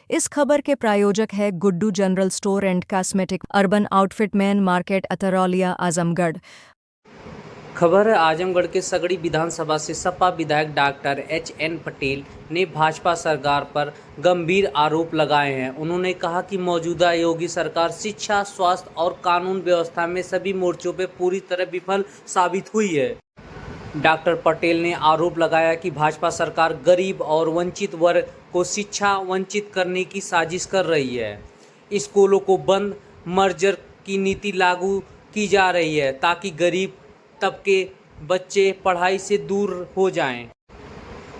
इस खबर के प्रायोजक है Guddu general store and cosmetic, urban outfit, main market, Atraulia, Azamgarh. खबर है आजमगढ़ के सगड़ी विधानसभा से सपा विधायक डॉक्टर एच.एन. पटेल ने भाजपा सरकार पर गंभीर आरोप लगाए हैं। उन्होंने कहा कि मौजूदा योगी सरकार शिक्षा, स्वास्थ्य और कानून व्यवस्था में सभी मोर्चों पर पूरी तरह विफल साबित हुई है। डॉक्टर पटेल ने आरोप लगाया कि भाजपा सरकार गरीब और वंचित वर्ग को शिक्षा वंचित करने की साजिश कर रही है। स्कूलों को बंद, मर्जर की नीति लागू की जा रही है ताकि गरीब तबके बच्चे पढ़ाई से दूर हो जाएं।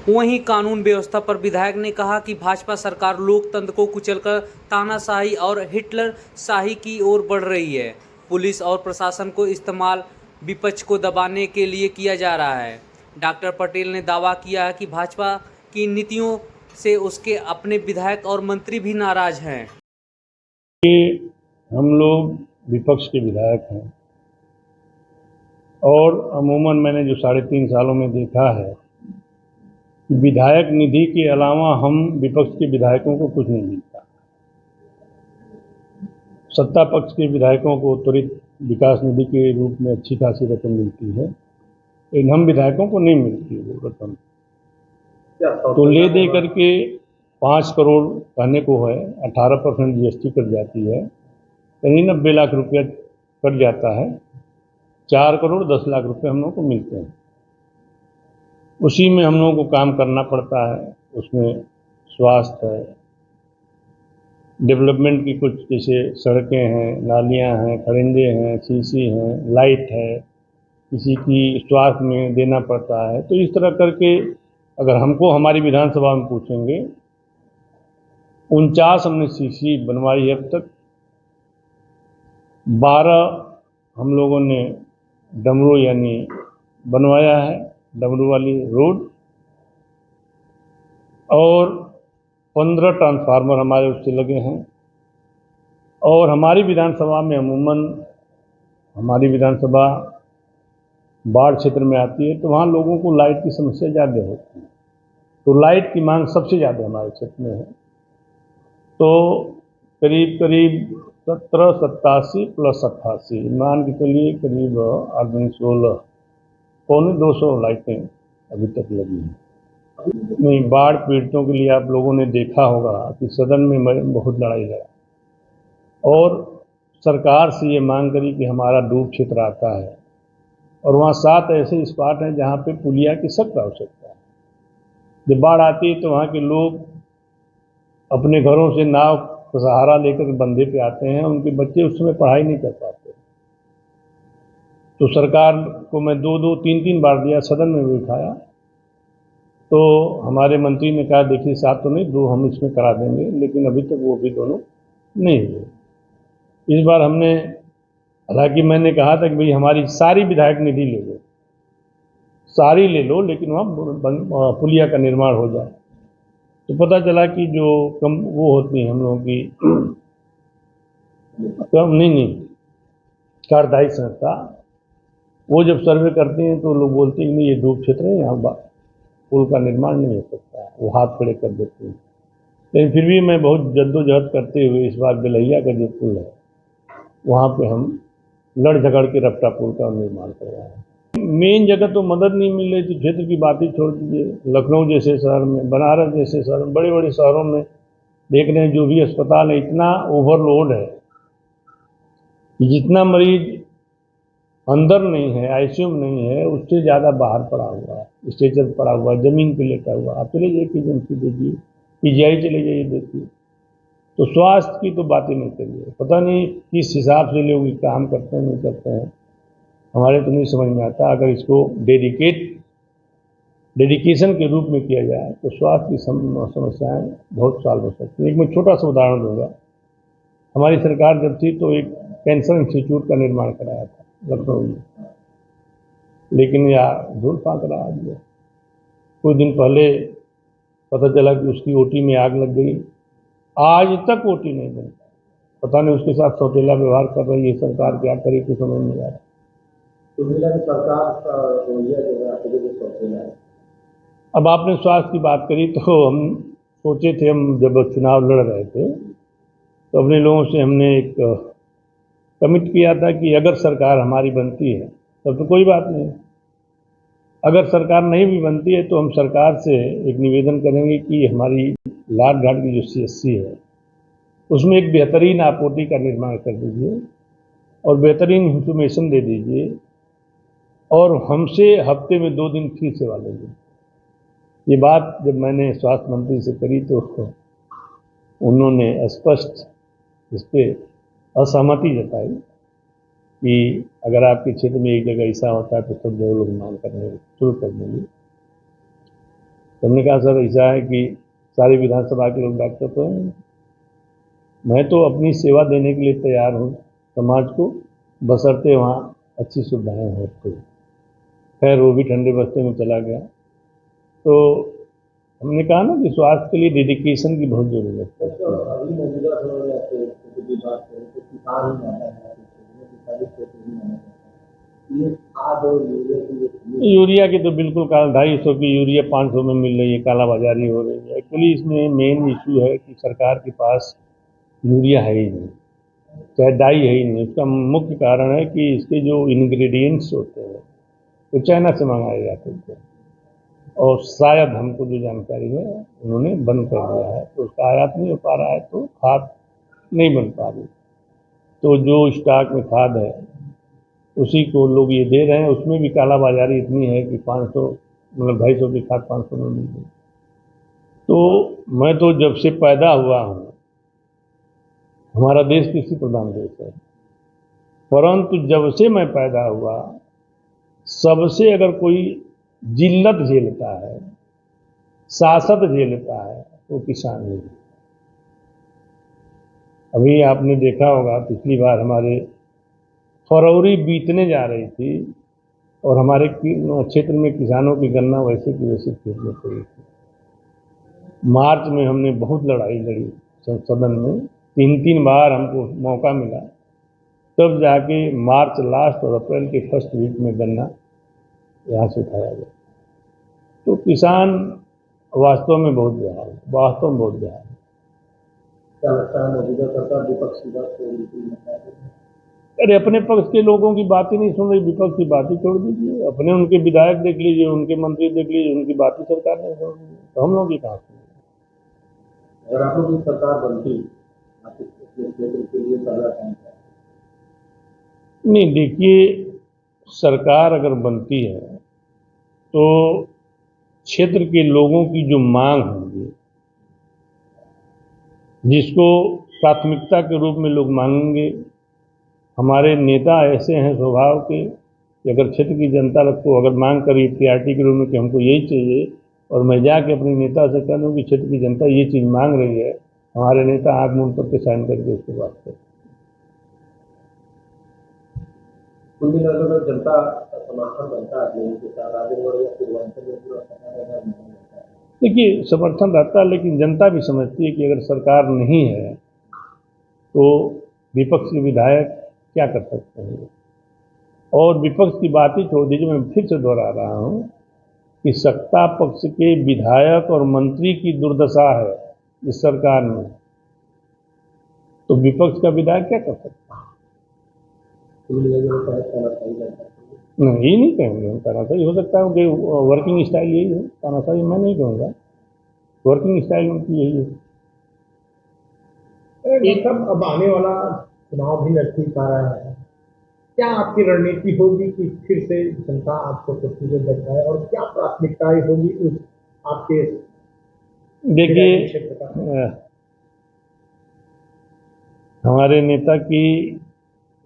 वहीं कानून व्यवस्था पर विधायक ने कहा कि भाजपा सरकार लोकतंत्र को कुचलकर तानाशाही और हिटलर शाही की ओर बढ़ रही है। पुलिस और प्रशासन को इस्तेमाल विपक्ष को दबाने के लिए किया जा रहा है। डॉक्टर पटेल ने दावा किया कि भाजपा की नीतियों से उसके अपने विधायक और मंत्री भी नाराज हैं। हम लोग विपक्ष के विधायक हैं और अमूमन मैंने जो 3.5 सालों में देखा है कि विधायक निधि के अलावा हम विपक्ष के विधायकों को कुछ नहीं मिलता। सत्ता पक्ष के विधायकों को त्वरित विकास निधि के रूप में अच्छी खासी रकम मिलती है, लेकिन हम विधायकों को नहीं मिलती वो रकम। तो ले दे करके 5 करोड़ कहने को है, 18% GST कट जाती है, करीब 90 लाख रुपया कट जाता है। 4 करोड़ 10 लाख रुपए हम लोगों को मिलते हैं। उसी में हम लोगों को काम करना पड़ता है। उसमें स्वास्थ्य है, डेवलपमेंट की कुछ जैसे सड़कें हैं, नालियां हैं, खरिंदे हैं, सीसी हैं, लाइट है, किसी की स्वास्थ्य में देना पड़ता है। तो इस तरह करके अगर हमको हमारी विधानसभा में पूछेंगे, 49 हमने सीसी बनवाई है अब तक। 12 हम लोगों ने डमरू यानी बनवाया है, डमरू वाली रोड, और 15 ट्रांसफार्मर हमारे उससे लगे हैं। और हमारी विधानसभा में अमूमन हमारी विधानसभा बाढ़ क्षेत्र में आती है, तो वहाँ लोगों को लाइट की समस्या ज़्यादा होती है। तो लाइट की मांग सबसे ज़्यादा हमारे क्षेत्र में है। तो करीब करीब 17, 87 प्लस 88 मान के चलिए करीब 16 पौने 200 लाइटें अभी तक लगी हैं। नहीं, बाढ़ पीड़ितों के लिए आप लोगों ने देखा होगा कि सदन में बहुत लड़ाई लड़ा और सरकार से ये मांग करी कि हमारा डूब क्षेत्र आता है और वहाँ 7 ऐसे स्पॉट हैं जहाँ पे पुलिया की सख्त आवश्यकता है। जब बाढ़ आती है तो वहाँ के लोग अपने घरों से नाव का सहारा लेकर बंधे पे आते हैं, उनके बच्चे उस समय पढ़ाई नहीं कर पाते। तो सरकार को मैं 2-2, 3-3 बार दिया, सदन में भी उठाया, तो हमारे मंत्री ने कहा देखिए 7 तो नहीं, 2 हम इसमें करा देंगे, लेकिन अभी तक वो भी दोनों नहीं हुए। इस बार हमने, हालांकि मैंने कहा था कि भाई हमारी सारी विधायक निधि ले लो, सारी ले लो, लेकिन वहाँ पुलिया का निर्माण हो जाए। तो पता चला कि जो कम वो होती हैं हम लोगों की कम नहीं कार्यदायी संस्था, वो जब सर्वे करते हैं तो लोग बोलते हैं नहीं ये डूब क्षेत्र है, यहाँ पुल का निर्माण नहीं हो सकता, वो हाथ खड़े कर देते हैं। लेकिन फिर भी मैं बहुत जद्दोजहद करते हुए इस बार बेलहिया का जो पुल है वहाँ पे हम लड़ झगड़ के रपटा पुल का निर्माण करवाए। मेन जगह तो मदद नहीं मिल रही थी, क्षेत्र की बात ही छोड़ दीजिए। लखनऊ जैसे शहर में, बनारस जैसे शहर में, बड़े बड़े शहरों में देख रहे हैं जो भी अस्पताल है इतना ओवरलोड है कि जितना मरीज अंदर नहीं है, आईसीयू में नहीं है, उससे ज़्यादा बाहर पड़ा हुआ है, स्ट्रेचर पड़ा हुआ है, ज़मीन पे लेटा हुआ। आप चले जाइए KGMC देखिए, PGI चले जाइए देखिए। तो स्वास्थ्य की तो बात ही नहीं करिए। पता नहीं किस हिसाब से लोग काम करते हैं नहीं करते हैं, हमारे तो नहीं समझ में आता। अगर इसको डेडिकेशन के रूप में किया जाए तो स्वास्थ्य की समस्याएं बहुत सॉल्व हो सकती हैं। एक मैं छोटा सा उदाहरण दूंगा। हमारी सरकार जब थी तो एक कैंसर इंस्टीट्यूट का निर्माण कराया था लखनऊ में, लेकिन यार धूल फांक रहा दिया। कुछ दिन पहले पता चला कि उसकी OT में आग लग गई, आज तक OT नहीं बन पाई। पता नहीं उसके साथ सौतेला व्यवहार कर रही है सरकार, क्या करे कुछ समझ नहीं आ रहा। तो सरकार का रवैया जो है सौतेला है। अब आपने स्वास्थ्य की बात करी तो हम सोचे थे, हम जब चुनाव लड़ रहे थे तो अपने लोगों से हमने एक कमिट किया था कि अगर सरकार हमारी बनती है तब तो कोई बात नहीं, अगर सरकार नहीं भी बनती है तो हम सरकार से एक निवेदन करेंगे कि हमारी लाट घाट की जो CSC है उसमें एक बेहतरीन आपूर्ति का निर्माण कर दीजिए और बेहतरीन इंफॉर्मेशन दे दीजिए और हमसे हफ्ते में 2 दिन फ्री सेवा लीजिए। ये बात जब मैंने स्वास्थ्य मंत्री से करी तो उन्होंने स्पष्ट इस पर असहमति जताई कि अगर आपके क्षेत्र में एक जगह ऐसा होता है तो सब जगह लोग मांग करने शुरू कर देंगे। तो हमने कहा सर ऐसा है कि सारी विधानसभा के लोग डॉक्टर तो हैं, मैं तो अपनी सेवा देने के लिए तैयार हूँ समाज को, बशर्ते वहाँ अच्छी सुविधाएं हो तो। खैर वो भी ठंडे बस्ते में चला गया। तो हमने कहा ना कि स्वास्थ्य के लिए डेडिकेशन की बहुत जरूरत है। अभी मौजूदा समय में आपसे की बात करें तो किसान ही माना है, सारी खेती ही माना जाता है। ये खाद और यूरिया की यूरिया की तो बिल्कुल 250 की यूरिया 500 में मिल रही है, कालाबाजारी हो रही है। एक्चुअली इसमें मेन इशू है कि सरकार के पास यूरिया है ही नहीं, चाहे डाई है ही नहीं। इसका मुख्य कारण है कि इसके जो इंग्रेडिएंट्स होते हैं वो चाइना से मंगाए जाते थे और शायद हमको जो जानकारी है उन्होंने बंद कर दिया है, तो उसका आयात नहीं हो पा रहा है, तो खाद नहीं बन पा रही। तो जो स्टॉक में खाद है उसी को लोग ये दे रहे हैं, उसमें भी कालाबाजारी इतनी है कि 500 मतलब 250 की खाद 500 में मिल गई। तो मैं तो जब से पैदा हुआ हूँ, हमारा देश कृषि प्रधान देश है, परंतु जब से मैं पैदा हुआ सबसे अगर कोई जिल्लत झेलता है, सासत झेलता है तो किसान ही। अभी आपने देखा होगा पिछली बार हमारे फरवरी बीतने जा रही थी और हमारे क्षेत्र में किसानों की गन्ना वैसे की वैसे खेतने पड़ी थी। मार्च में हमने बहुत लड़ाई लड़ी सदन में, 3 बार हमको मौका मिला, तब जाके मार्च लास्ट और अप्रैल के फर्स्ट वीक में गन्ना यहाँ से उठाया गया। तो किसान वास्तव में बहुत बेहाल है, वास्तव में बहुत बेहाल है। क्या लगता है मौजूदा सरकार विपक्ष की बात को बिल्कुल नहीं? अरे अपने पक्ष के लोगों की बात ही नहीं सुन रही, विपक्ष की बात ही छोड़ दीजिए। अपने उनके विधायक देख लीजिए, उनके मंत्री देख लीजिए, उनकी बात ही सरकार नहीं सुन रही, तो हम लोग ही कहाँ सुनेंगे। अगर आप लोग की सरकार बनती, आप अपने क्षेत्र के लिए पहला काम क्या? नहीं देखिए, सरकार अगर बनती है तो क्षेत्र के लोगों की जो मांग होगी, जिसको प्राथमिकता के रूप में लोग मांगेंगे, हमारे नेता ऐसे हैं स्वभाव के कि अगर क्षेत्र की जनता को अगर मांग करी प्रायोरिटी के रूप में कि हमको यही चाहिए, और मैं जाके अपने नेता से कह दूँ कि क्षेत्र की जनता ये चीज़ मांग रही है, हमारे नेता आँख मूंद करके साइन करके उसके बात करें। कुल मिलाकर अगर जनता का समर्थन बनता है लोगों के साथ, आजमगढ़ या पूर्वांचल में पूरा समाधान नहीं होता है। देखिए समर्थन रहता है, लेकिन जनता भी समझती है कि अगर सरकार नहीं है तो विपक्ष के विधायक क्या कर सकते हैं। और विपक्ष की बात ही छोड़ दीजिए, मैं फिर से दोहरा रहा हूँ कि सत्ता पक्ष के विधायक और मंत्री की दुर्दशा है इस सरकार में, तो विपक्ष का विधायक क्या कर सकता है? कुल मिलाकर तानाशाही लगता है। नहीं, ये नहीं कहेंगे हम तानाशाही। हो सकता है कि वर्किंग स्टाइल यही है, तानाशाही मैं नहीं कहूँगा, वर्किंग स्टाइल उनकी यही है। ये सब अब आने वाला चुनाव भी नजदीक पा रहा है, क्या आपकी रणनीति होगी कि फिर से जनता आपको कुर्सी पे बैठाए और क्या प्राथमिकताएं होगी उस आपके देखिए क्षेत्र का? हमारे नेता की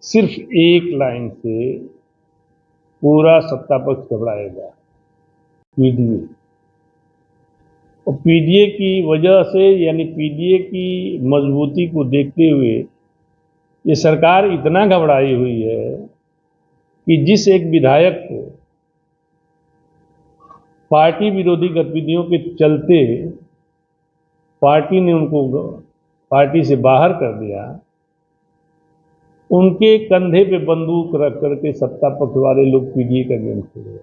सिर्फ एक लाइन से पूरा सत्ता पक्ष घबराएगा, पीडीए। और पीडीए की वजह से, यानी पीडीए की मजबूती को देखते हुए ये सरकार इतना घबराई हुई है कि जिस एक विधायक को पार्टी विरोधी गतिविधियों के चलते पार्टी ने उनको पार्टी से बाहर कर दिया, उनके कंधे पे बंदूक रख करके सत्ता पक्ष वाले लोग पीडीए का गेम खेल रहे हैं।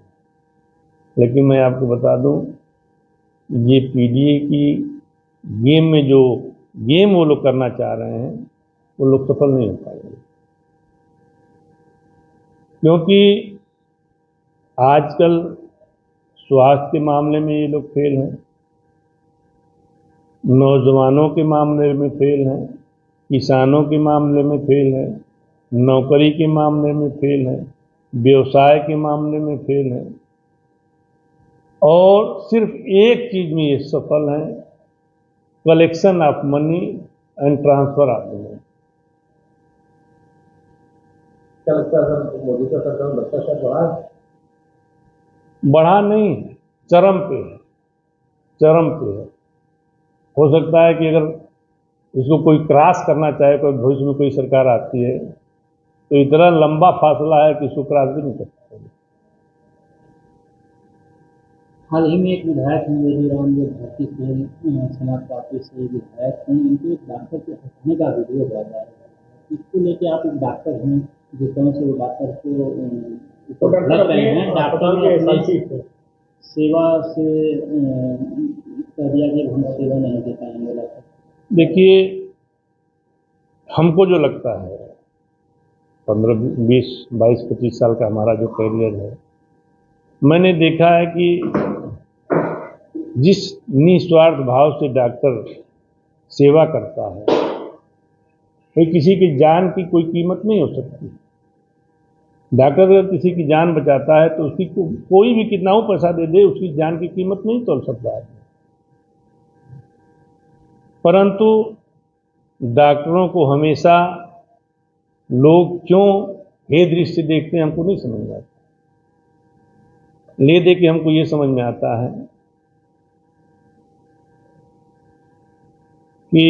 लेकिन मैं आपको बता दूं, ये पीडीए की गेम में जो गेम वो लोग करना चाह रहे हैं वो लोग सफल नहीं हो पाएंगे, क्योंकि आजकल स्वास्थ्य के मामले में ये लोग फेल हैं, नौजवानों के मामले में फेल हैं, किसानों के मामले में फेल हैं, नौकरी के मामले में फेल हैं, व्यवसाय के मामले में फेल हैं, और सिर्फ एक चीज में ये सफल हैं, collection of money and transfer of money. क्या लगता है सर, मौजूदा सरकार में भ्रष्टाचार बढ़ा है? बढ़ा नहीं, चरम पे है, चरम पे है। हो सकता है कि अगर इसको कोई क्रॉस करना चाहे, कोई भविष्य में कोई सरकार आती है, तो इतना लंबा फासला है कि इसको क्रॉस भी नहीं कर सकते। हाल ही में एक विधायक हैं वेदी राम, जो भारतीय समाज पार्टी से विधायक हैं, उनको एक डॉक्टर के हटाने का वीडियो वायरल है। इसको लेके आप एक डॉक्टर हैं, जिस तरह से वो डॉक्टर को तो डॉक्टर लग रहे हैं, डॉक्टर ने अपनी अपने सेवा से कह दिया कि हम सेवा नहीं दे पाएंगे डॉक्टर। देखिए, हमको जो लगता है 15, 20, 22, 25 साल का हमारा जो कैरियर है, मैंने देखा है कि जिस निस्वार्थ भाव से डॉक्टर सेवा करता है, कोई किसी की जान की कोई कीमत नहीं हो सकती। डॉक्टर अगर किसी की जान बचाता है तो उसकी कोई भी कितना हो पैसा दे दे, उसकी जान की कीमत नहीं तोल सकता है। परंतु डॉक्टरों को हमेशा लोग क्यों हे दृष्टि से देखते हैं, हमको नहीं समझ में आता। ले दे के हमको ये समझ में आता है कि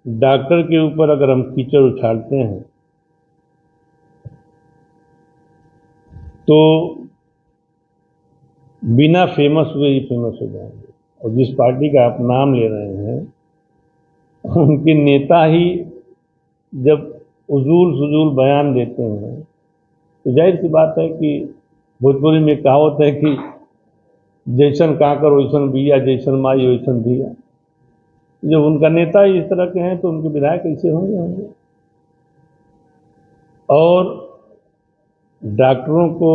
डॉक्टर के ऊपर अगर हम कीचड़ उछालते हैं तो बिना फेमस हुए ही फेमस हो जाएंगे। और जिस पार्टी का आप नाम ले रहे हैं, उनके नेता ही जब उजूल सुजूल बयान देते हैं तो जाहिर सी बात है कि भोजपुरी में कहावत है कि जैसन काकर वैसन बिया, जैसन माई वैसन दिया। जब उनका नेता ही इस तरह के हैं तो उनके विधायक कैसे होंगे। और डॉक्टरों को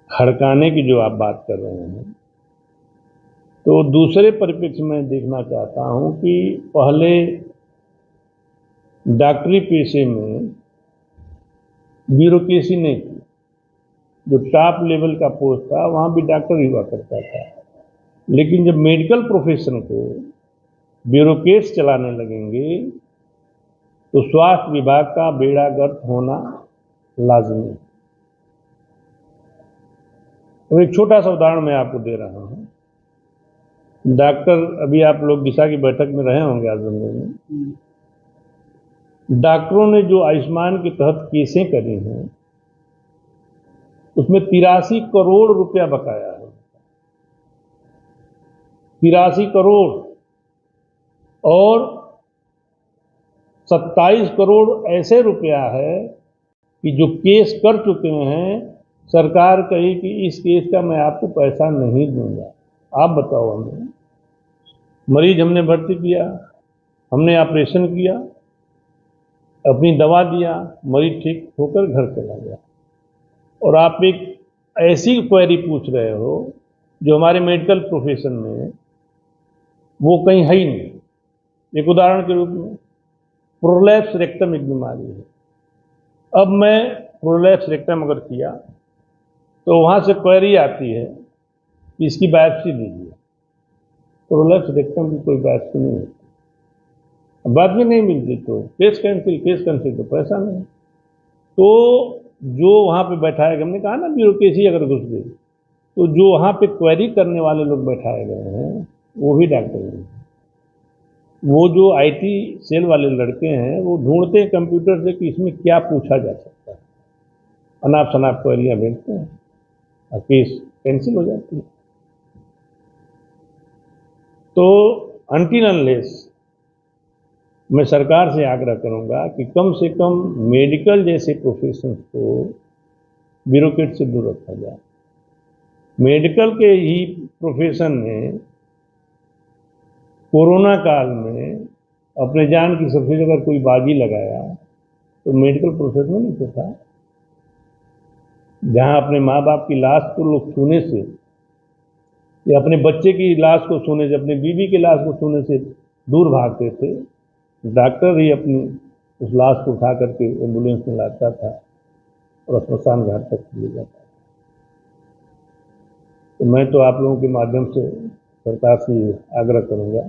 हड़काने की जो आप बात कर रहे हैं, तो दूसरे परिप्रेक्ष्य में देखना चाहता हूं कि पहले डॉक्टरी पेशे में ब्यूरोक्रेसी नहीं थी। जो टॉप लेवल का पोस्ट था वहां भी डॉक्टर ही हुआ करता था, लेकिन जब मेडिकल प्रोफेशन को ब्यूरोक्रेट्स चलाने लगेंगे तो स्वास्थ्य विभाग का बेड़ा गर्क होना लाजमी है। तो एक छोटा सा उदाहरण मैं आपको दे रहा हूं। डॉक्टर, अभी आप लोग दिशा की बैठक में रहे होंगे आजमगढ़ में, डॉक्टरों ने जो आयुष्मान के तहत केसें करी हैं उसमें 83 करोड़ रुपया बकाया है। 83 करोड़, और 27 करोड़ ऐसे रुपया है कि जो केस कर चुके हैं, सरकार कही कि इस केस का मैं आपको पैसा नहीं दूंगा। आप बताओ, हमें मरीज हमने भर्ती किया, हमने ऑपरेशन किया, अपनी दवा दिया, मरीज ठीक होकर घर चला गया, और आप एक ऐसी क्वेरी पूछ रहे हो जो हमारे मेडिकल प्रोफेशन में वो कहीं है ही नहीं। एक उदाहरण के रूप में प्रोलैप्स रेक्टम एक बीमारी है। अब मैं प्रोलैप्स रेक्टम अगर किया तो वहां से क्वेरी आती है कि इसकी बायोप्सी दीजिए। प्रोलैप्स रेक्टम की कोई बायोप्सी नहीं होती, बाद में नहीं मिलती तो केस कैंसिल तो पैसा नहीं। तो जो वहां पे बैठाए गए, हमने कहा ना ब्यूरोक्रेसी अगर घुस गई, तो जो वहां पे क्वेरी करने वाले लोग बैठाए गए हैं वो भी डॉक्टर नहीं। वो जो आईटी सेल वाले लड़के हैं वो ढूंढते हैं कंप्यूटर से कि इसमें क्या पूछा जा सकता है, अनाप शनाप क्वेरियां भेजते हैं और केस कैंसिल हो जाती है। तो अनटिल अनलेस मैं सरकार से आग्रह करूंगा कि कम से कम मेडिकल जैसे प्रोफेशन को ब्यूरोक्रेट से दूर रखा जाए। मेडिकल के ही प्रोफेशन में कोरोना काल में अपने जान की सबसे अगर कोई बाजी लगाया तो मेडिकल प्रोफेशनल ही तो था। जहां अपने माँ बाप की लाश को लोग छूने से या अपने बच्चे की लाश को छूने से, अपने बीवी की लाश को छूने से दूर भागते थे, डॉक्टर ही अपनी उस लाश को उठा करके एम्बुलेंस में लाता था और स्मशान घाट तक ले जाता था। तो मैं तो आप लोगों के माध्यम से सरकार से आग्रह करूंगा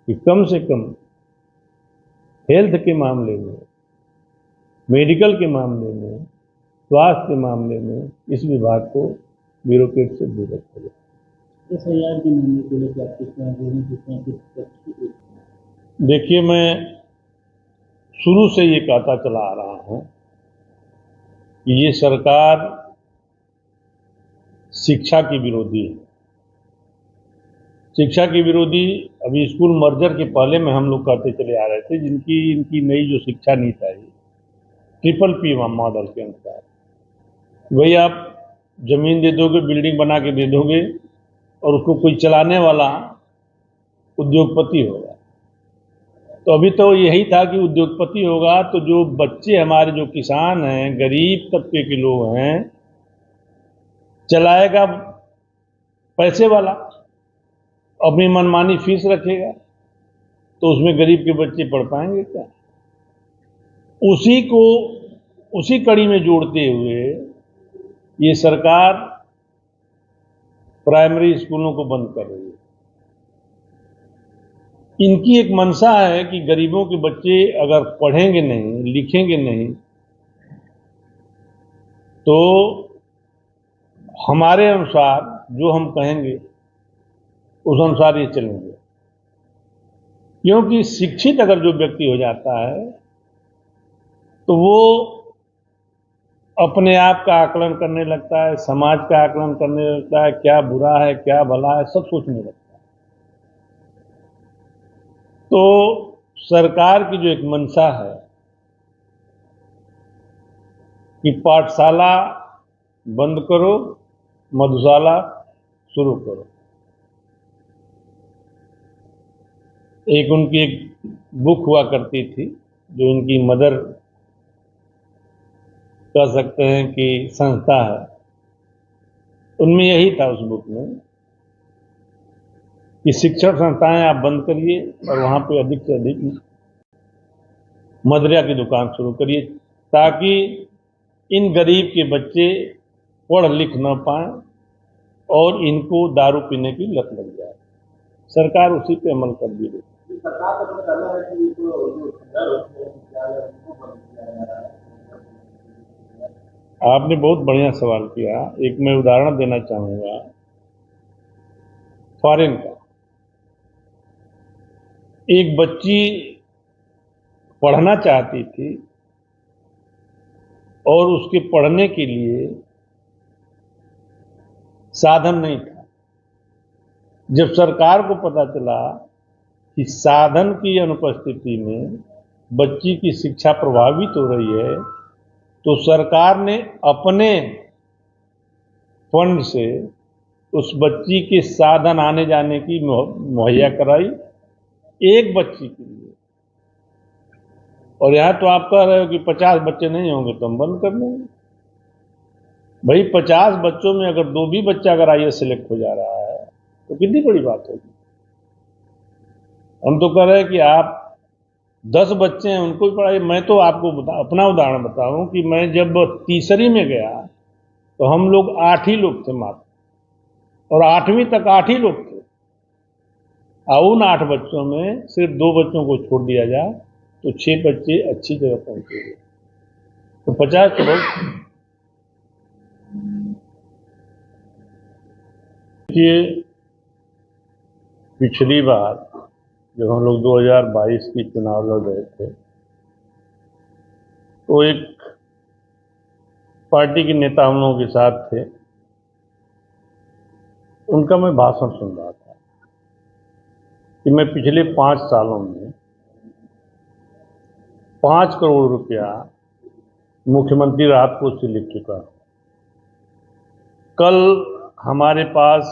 कि कम से कम हेल्थ के मामले में, मेडिकल के मामले में, स्वास्थ्य के मामले में इस विभाग को ब्यूरोक्रेट से दूर रखा जाए। SIR के मामले को लेकर आप किस तरह से देखिए, मैं शुरू से ये कहता चला आ रहा हूं कि ये सरकार शिक्षा की विरोधी है। शिक्षा की विरोधी अभी स्कूल मर्जर के पहले में हम लोग कहते चले आ रहे थे, इनकी नई जो शिक्षा नीति आई PPP मॉडल के अनुसार, वही आप जमीन दे दोगे, बिल्डिंग बना के दे दोगे और उसको कोई चलाने वाला उद्योगपति होगा। तो अभी तो यही था कि उद्योगपति होगा तो जो बच्चे हमारे, जो किसान हैं, गरीब तबके के लोग हैं, चलाएगा पैसे वाला, अपनी मनमानी फीस रखेगा, तो उसमें गरीब के बच्चे पढ़ पाएंगे क्या? उसी कड़ी में जोड़ते हुए ये सरकार प्राइमरी स्कूलों को बंद कर रही है। इनकी एक मंशा है कि गरीबों के बच्चे अगर पढ़ेंगे नहीं, लिखेंगे नहीं, तो हमारे अनुसार जो हम कहेंगे उस अनुसार ये चलेंगे। क्योंकि शिक्षित अगर जो व्यक्ति हो जाता है तो वो अपने आप का आकलन करने लगता है, समाज का आकलन करने लगता है, क्या बुरा है क्या भला है सब सोचने लगता है। तो सरकार की जो एक मंशा है कि पाठशाला बंद करो, मधुशाला शुरू करो। उनकी एक बुक हुआ करती थी जो इनकी मदर कह सकते हैं कि संस्था है, उनमें यही था उस बुक में कि शिक्षण संस्थाएं आप बंद करिए और वहां पे अधिक से अधिक मदिरा की दुकान शुरू करिए, ताकि इन गरीब के बच्चे पढ़ लिख न पाए और इनको दारू पीने की लत लग जाए। सरकार उसी पे अमल कर दी रही। सरकार का तो कहना है कि जो खंडर होते हैं विद्यालय उनको बंद किया जा रहा है। आपने बहुत बढ़िया सवाल किया। एक मैं उदाहरण देना चाहूंगा फॉरेन का। एक बच्ची पढ़ना चाहती थी और उसके पढ़ने के लिए साधन नहीं था। जब सरकार को पता चला कि साधन की अनुपस्थिति में बच्ची की शिक्षा प्रभावित हो रही है, तो सरकार ने अपने फंड से उस बच्ची के साधन आने जाने की मुहैया कराई, एक बच्ची के लिए। और यहां तो आप कह रहे हो कि 50 बच्चे नहीं होंगे तो हम बंद कर देंगे। भाई 50 बच्चों में अगर 2 भी बच्चा अगर IAS सिलेक्ट हो जा रहा है तो कितनी बड़ी बात होगी। हम तो कह रहे हैं कि आप 10 बच्चे हैं उनको भी पढ़ाइए। मैं तो आपको अपना उदाहरण बताऊं कि मैं जब तीसरी में गया तो हम लोग 8 ही लोग थे मात्र, और 8वीं तक 8 ही लोग थे। और उन 8 बच्चों में सिर्फ 2 बच्चों को छोड़ दिया जाए तो 6 बच्चे अच्छी जगह पहुंचे। तो 50 तो बहुत। देखिए, पिछली बार जब हम लोग 2022 की चुनाव लड़ रहे थे तो एक पार्टी के नेता हम लोगों के साथ थे, उनका मैं भाषण सुन रहा था कि मैं पिछले 5 सालों में 5 करोड़ रुपया मुख्यमंत्री राहत कोष से लिख चुका हूं। कल हमारे पास,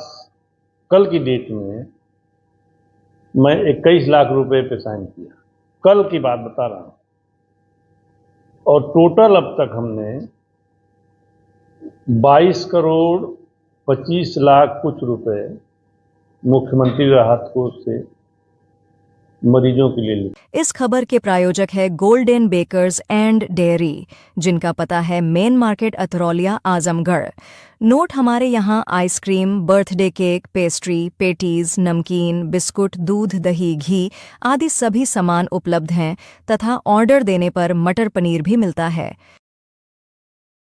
कल की डेट में मैं 21 लाख रुपए पे साइन किया, कल की बात बता रहा हूं। और टोटल अब तक हमने 22 करोड़ 25 लाख कुछ रुपए मुख्यमंत्री राहत कोष से मरीजों के लिए लिए। इस खबर के प्रायोजक है गोल्डन बेकर्स एंड डेयरी, जिनका पता है main market Atraulia Azamgarh. Note हमारे यहाँ ice cream, birthday cake, pastry, patties, नमकीन, बिस्कुट, दूध, दही, घी आदि सभी सामान उपलब्ध हैं तथा ऑर्डर देने पर मटर पनीर भी मिलता है।